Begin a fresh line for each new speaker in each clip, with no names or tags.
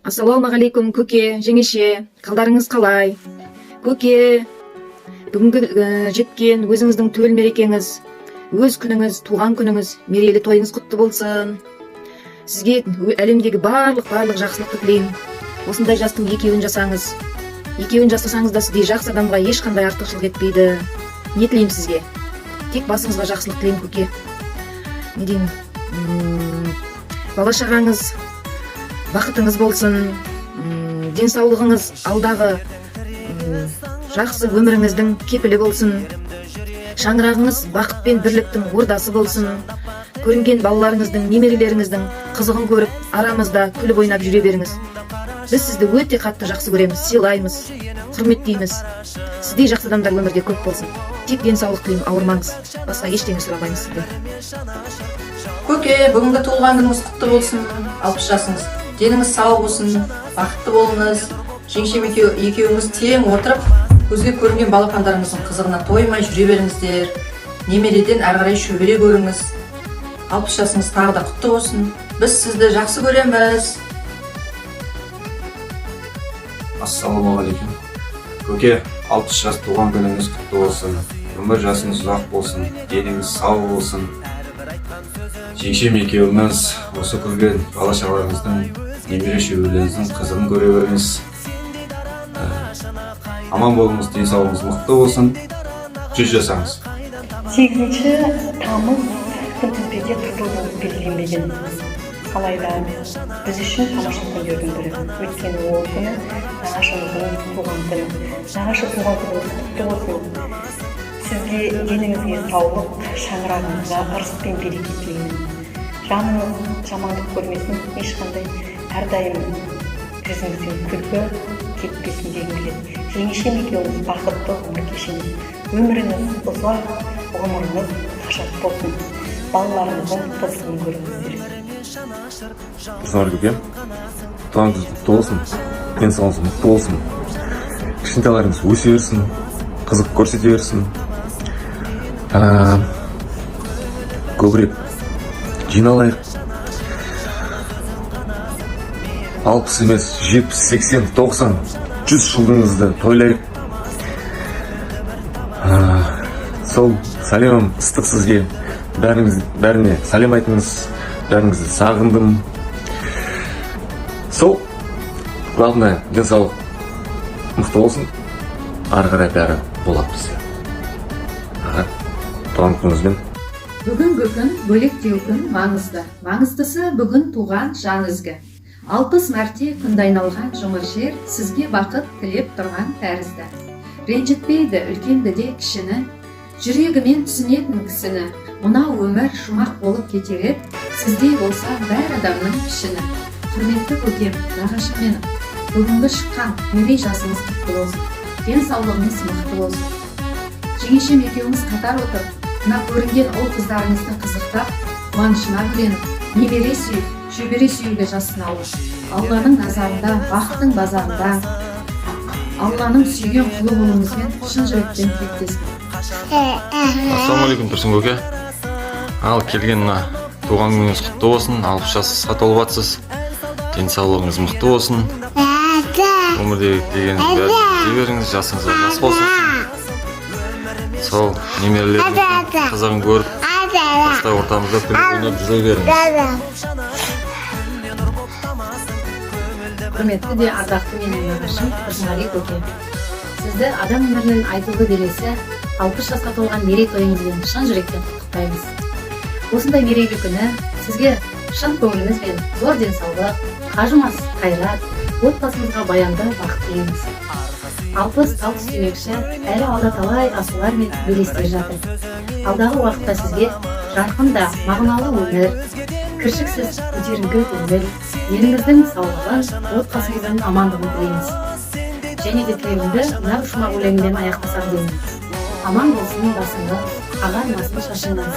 Ассалаумағалейкум көке, жеңеше, қалдарыңыз қалай? Көке, бүгінгі жеткен өзіңіздің төл мерекеңіз, өз күніңіз, туған күніңіз, мерейлі тойыңыз құтты болсын. Сізге әлемдегі барлық жақсылықты тілеймін. Осындай жастың екеуін жасаңыз. Екеуін жасасаңыз да сіздей жақсы адамға ешқандай артықшылық етпейді. Не тілеймін сізге? Тек басыңызға жақсылық тілеймін көке. Не деймін? Бала шағаңыз бақытыңыз болсын, денсаулығыңыз алдағы жақсы өміріңіздің кепілі болсын, шаңырағыңыз бақыт пен бірліктің ордасы болсын, көрінген балаларыңыздың, немерелеріңіздің қызығын көріп, арамызда күліп ойнап жүре беріңіз. Біз сізді өте қатты жақсы көреміз, сыйлаймыз, құрметтейміз. Сіздей жақсы адамдар өмірде көп болсын. Тек денсаулық тілеймін, ауырмаңыз. Басқа ештеңе сұрамаймыз сізден.
Көке, бүгінгі туылған күніңіз құтты болсын, 60 жасыңыз. Деніңіз сау болсын, бақытты болыңыз. Жеңшем екеуіңіз тең отырып, көзге көрінген балапандарыңыздың қызығына тоймай жүре беріңіздер. Немереден әрі қарай шөбере көріңіз. 60 жасыңыз тағы да құтты болсын. Біз сізді жақсы көреміз.
Ассалаумағалейкум. Көке, 60 жас туған күніңіз құтты болсын. Өмір жасыңыз ұзақ болсын, деніңіз сау болсын. Жеңшем екеуіңіз осы көрген бала шағаларыңыздың, немере шөберелеріңіздің қызығын көре беріңіз. Аман болыңыз, денсаулығыңыз мықты болсын. 100 жасаңыз.
8 тамыз күнтізбеде тұрды болып белгіленбеген. Алайда біз үшін тамаша күндердің бірі. Өйткені ол күні нағашымыздың туған күні. Нағашы туған күні құтты болсын. Сізге, деніңізге саулық, шаңырағыңызға ырыс пен береке тілеймін. Жаныңыз жамандық көрмесін, ешқандай әрдайым жүзіңізден күлкі кетпесін дегім келеді. Жеңешем екеуіңіз бақытты ғұмыр кешіңіз. Өміріңіз ұзақ, ғұмырыңыз қашат болсын. Балаларыңыздың қызығын көріңіздер.
Тұрсынар көкем, туған күніңіз құтты болсын, денсаулығыңыз мықты болсын, кішкентайларыңыз өсе берсін, қызық көрсете берсін. Көбірек жиналайық. 60 емес, 70, 80, 90, 100 жылдығыңызды тойлайық. Сол сәлемім ыстық сізге. Бәріне сәлем айтыңыз. Бәріңізді сағындым. Сол, главное, денсаулық мықты болсын. Ары қарай бәрі болады бізде. Туған күніңізбен.
Бүгінгі күн бөлектеу күн маңызды. Маңыздысы бүгін туған жан ізгі. 60 мәрте күнді айналған жұмыр жер сізге бақыт тілеп тұрған тәрізді. Ренжітпейді үлкенді де кішіні, жүрегімен түсінетін кісіні. Мынау өмір жұмақ болып кетер, сіздей болса бәр адамның пішіні. Құрметті көкем, нағашым менің, бүгінгі шыққан мерей жасыңыз құтты болсын, денсаулығыңыз мықты болсын. Жеңешем екеуіңіз қатар отырып, мына көрінген ұл қыздарыңызды қызықтап, қуанышына бөленіп, немере сүйіп, шөбере сүюге жассынауы. Алланың назарында, бақыттың базарында, Алланың сүйген құлы болуыңызбен шын жүректен тілектеспін.
Ассалаумағалейкум Тұрсын көке. Ал келген туған күніңіз құтты болсын, 60 жасқа толып жатсыз. Денсаулығыңыз мықты болсын. Өмірде дегеніңіз бәрін дей беріңіз, жасыңызға жас болсын. Сол немерелеріңіздің қызығын көріп, бастай ортамызда күліп ойнап жүре беріңіз.
Құрметті де ардақты менің нағашым Тұрсынғали көке. Сізді адам өмірінің айтулы белесі 60 жасқа толған мерей тойыңызбен шын жүректен құттықтаймыз. Осындай мерейлі күні сізге шын көңіліңіз бен зор денсаулық, қажымас қайрат, отбасыңызға баянды бақыт тілейміз. 60 тал демекші, әлі алда талай асулар мен белестер жатыр. Алдағы уақытта сізге жарқын да мағыналы өмір, кіршіксіз көтеріңкі өмір, еліңіздің саулығын, отбасыңыздың амандығын тілейміз. Және де тілегімді нағыз жұмақ өлеңімен аяқтасам деймін. Аман болсын басыңыз, ағармасын шашыңыз,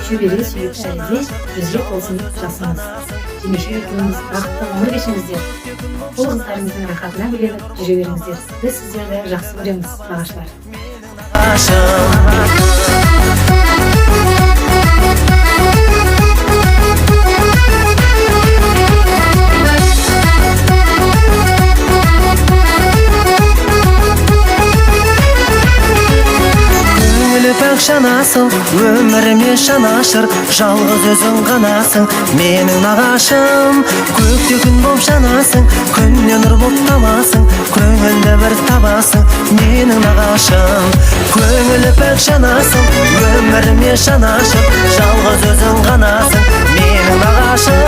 шөбере сүйіп әлде жүзге болсын жасыңыз. Жеңеше екеуіңіз бақытты ғұмыр кешіңіздер. Бұл қыздарыңыздың рахатына бөленіп жүре беріңіздер. Біз сіздерді жақсы көреміз, нағашылар.
жанасың, өміріме жанашыр, жалғыз өзің ғанасың, менің нағашым. Көкте күн боп жанасың, күннен нұр боп тамасың, көңілді бір табасың, менің нағашым. Көңілі пәк жанасың, өміріме жанашыр, жалғыз өзің ғанасың, менің нағашым.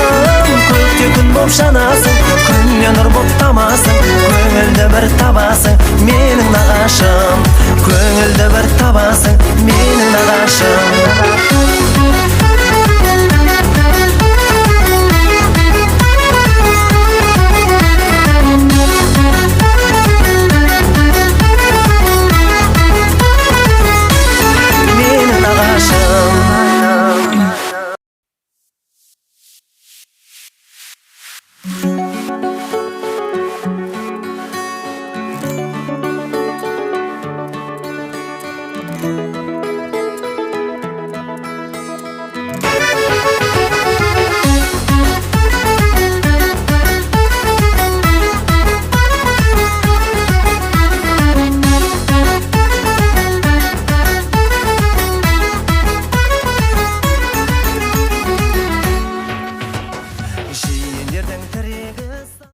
Көкте күн боп жанасың, күннен нұр боп тамасың, көңілді бір табасың, менің нағашым. Көңілді бір табасың, менің нағашым.